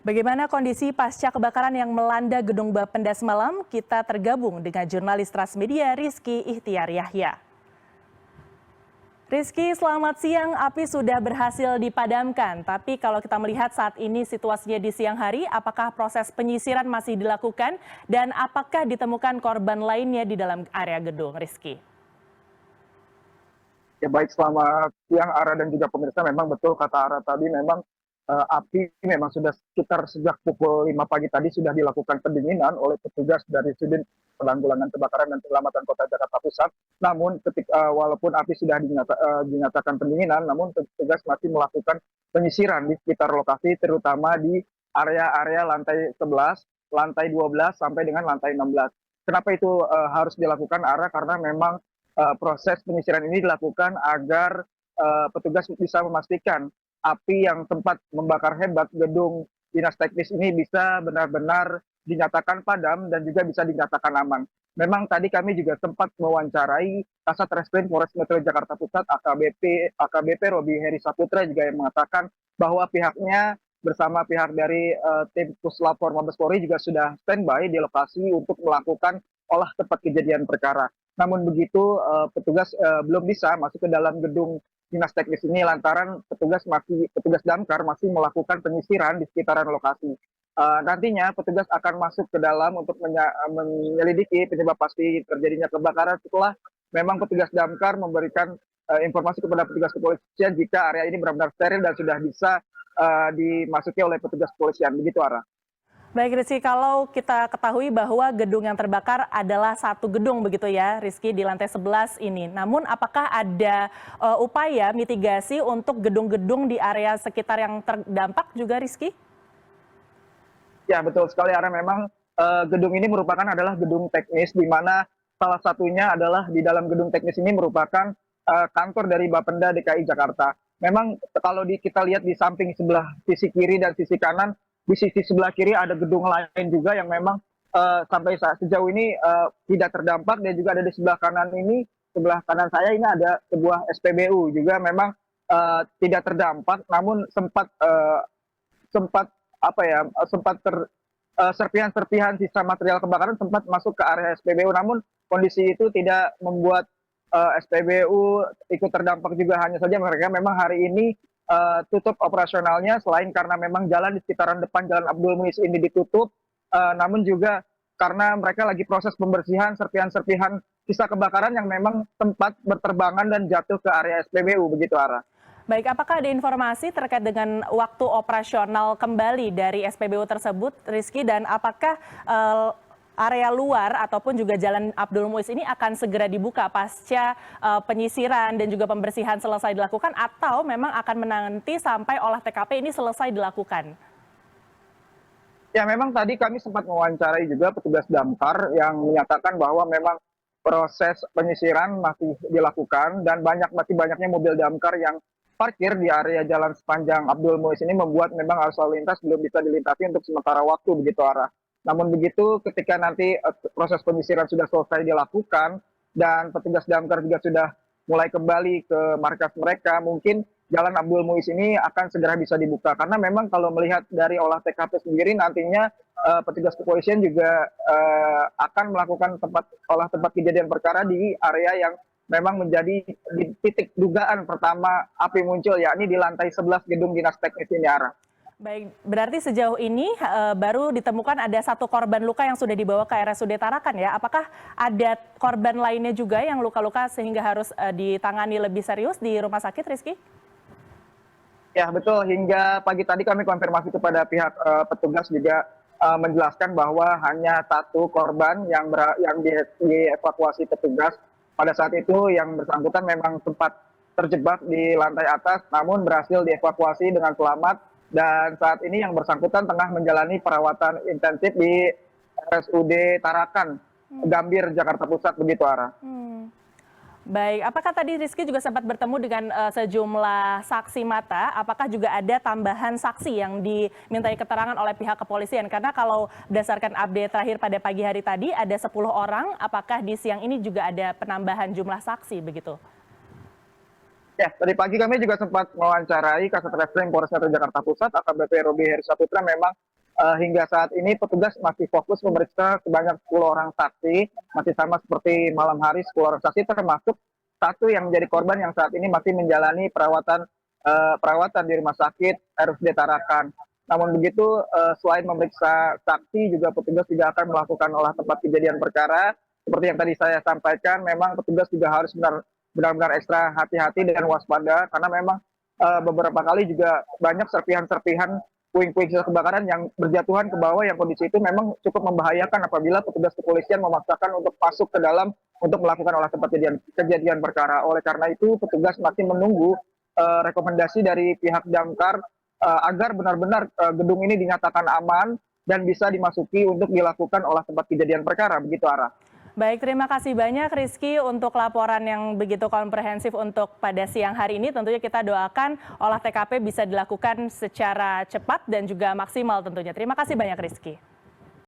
Bagaimana kondisi pasca kebakaran yang melanda gedung Bapenda semalam? Kita tergabung dengan jurnalis Transmedia Rizky Ihtiar Yahya. Rizky, selamat siang. Api sudah berhasil dipadamkan, tapi kalau kita melihat saat ini situasinya di siang hari, apakah proses penyisiran masih dilakukan dan apakah ditemukan korban lainnya di dalam area gedung, Rizky? Ya baik, selamat siang Ara dan juga pemirsa. Memang betul kata Ara tadi, memang api memang sudah sekitar sejak pukul 5 pagi tadi sudah dilakukan pendinginan oleh petugas dari Sudin Penanggulangan Kebakaran dan Penyelamatan Kota Jakarta Pusat. Namun walaupun api sudah dinyatakan pendinginan, namun petugas masih melakukan penyisiran di sekitar lokasi, terutama di area-area lantai 11, lantai 12 sampai dengan lantai 16. Kenapa itu harus dilakukan, Ara? Karena memang proses penyisiran ini dilakukan agar petugas bisa memastikan api yang sempat membakar hebat gedung dinas teknis ini bisa benar-benar dinyatakan padam dan juga bisa dinyatakan aman. Memang tadi kami juga sempat mewawancarai Kasat Reskrim Polres Metro Jakarta Pusat AKBP Robi Heri Saputra juga yang mengatakan bahwa pihaknya bersama pihak dari tim Puslapor Mabes Polri juga sudah standby di lokasi untuk melakukan olah tempat kejadian perkara. Namun begitu petugas belum bisa masuk ke dalam gedung dinas teknis ini lantaran petugas damkar masih melakukan penyisiran di sekitaran lokasi. Nantinya petugas akan masuk ke dalam untuk menyelidiki penyebab pasti terjadinya kebakaran setelah memang petugas damkar memberikan informasi kepada petugas kepolisian jika area ini benar-benar steril dan sudah bisa dimasuki oleh petugas kepolisian. Begitu, Ara. Baik Rizky, kalau kita ketahui bahwa gedung yang terbakar adalah satu gedung begitu ya Rizky di lantai 11 ini. Namun apakah ada upaya mitigasi untuk gedung-gedung di area sekitar yang terdampak juga Rizky? Ya betul sekali, Ara. Memang gedung ini merupakan adalah gedung teknis di mana salah satunya adalah di dalam gedung teknis ini merupakan kantor dari Bapenda DKI Jakarta. Memang kalau kita lihat di samping sebelah sisi kiri dan sisi kanan, di sisi sebelah kiri ada gedung lain juga yang memang sampai sejauh ini tidak terdampak, dan juga ada di sebelah kanan ini, sebelah kanan saya ini ada sebuah SPBU juga memang tidak terdampak, namun sempat serpihan-serpihan sisa material kebakaran sempat masuk ke area SPBU, namun kondisi itu tidak membuat SPBU ikut terdampak juga. Hanya saja mereka memang hari ini tutup operasionalnya, selain karena memang jalan di sekitaran depan Jalan Abdul Muiz ini ditutup, namun juga karena mereka lagi proses pembersihan serpihan-serpihan sisa kebakaran yang memang sempat berterbangan dan jatuh ke area SPBU. Begitu, Ara. Baik, apakah ada informasi terkait dengan waktu operasional kembali dari SPBU tersebut, Rizky, dan apakah area luar ataupun juga Jalan Abdul Muiz ini akan segera dibuka pasca penyisiran dan juga pembersihan selesai dilakukan, atau memang akan menanti sampai olah TKP ini selesai dilakukan? Ya, memang tadi kami sempat mewawancarai juga petugas damkar yang menyatakan bahwa memang proses penyisiran masih dilakukan dan masih banyaknya mobil damkar yang parkir di area jalan sepanjang Abdul Muiz ini membuat memang arus lalu lintas belum bisa dilintasi untuk sementara waktu. Begitu, Arah. Namun begitu ketika nanti proses penyisiran sudah selesai dilakukan dan petugas damkar juga sudah mulai kembali ke markas mereka, mungkin Jalan Abdul Muiz ini akan segera bisa dibuka. Karena memang kalau melihat dari olah TKP sendiri, nantinya petugas kepolisian juga akan melakukan olah tempat kejadian perkara di area yang memang menjadi di titik dugaan pertama api muncul, yakni di lantai 11 gedung dinas teknis ini, Ara. Baik, berarti sejauh ini baru ditemukan ada satu korban luka yang sudah dibawa ke RSUD Tarakan ya. Apakah ada korban lainnya juga yang luka-luka sehingga harus ditangani lebih serius di rumah sakit, Rizky? Ya betul, hingga pagi tadi kami konfirmasi kepada pihak petugas juga menjelaskan bahwa hanya satu korban yang dievakuasi petugas. Pada saat itu yang bersangkutan memang sempat terjebak di lantai atas, namun berhasil dievakuasi dengan selamat. Dan saat ini yang bersangkutan tengah menjalani perawatan intensif di RSUD Tarakan, Gambir, Jakarta Pusat. Begitu, Ara. Baik, apakah tadi Rizky juga sempat bertemu dengan sejumlah saksi mata? Apakah juga ada tambahan saksi yang dimintai keterangan oleh pihak kepolisian? Karena kalau berdasarkan update terakhir pada pagi hari tadi ada 10 orang, apakah di siang ini juga ada penambahan jumlah saksi begitu? Ya, tadi pagi kami juga sempat mewawancarai Kasat Reskrim Polres Metro Jakarta Pusat, AKBP Robi Heri Saputra. Memang hingga saat ini petugas masih fokus memeriksa sebanyak 10 orang saksi, masih sama seperti malam hari 10 orang saksi termasuk satu yang menjadi korban yang saat ini masih menjalani perawatan di rumah sakit RSUD Tarakan. Namun begitu, selain memeriksa saksi, juga petugas juga akan melakukan olah tempat kejadian perkara. Seperti yang tadi saya sampaikan, memang petugas juga harus benar-benar ekstra hati-hati dan waspada, karena memang beberapa kali juga banyak serpihan-serpihan puing-puing sisa kebakaran yang berjatuhan ke bawah, yang kondisi itu memang cukup membahayakan apabila petugas kepolisian memaksakan untuk masuk ke dalam untuk melakukan olah tempat kejadian perkara. Oleh karena itu, petugas masih menunggu rekomendasi dari pihak damkar agar benar-benar gedung ini dinyatakan aman dan bisa dimasuki untuk dilakukan olah tempat kejadian perkara. Begitu, Ara. Baik, terima kasih banyak Rizky untuk laporan yang begitu komprehensif untuk pada siang hari ini. Tentunya kita doakan olah TKP bisa dilakukan secara cepat dan juga maksimal tentunya. Terima kasih banyak Rizky.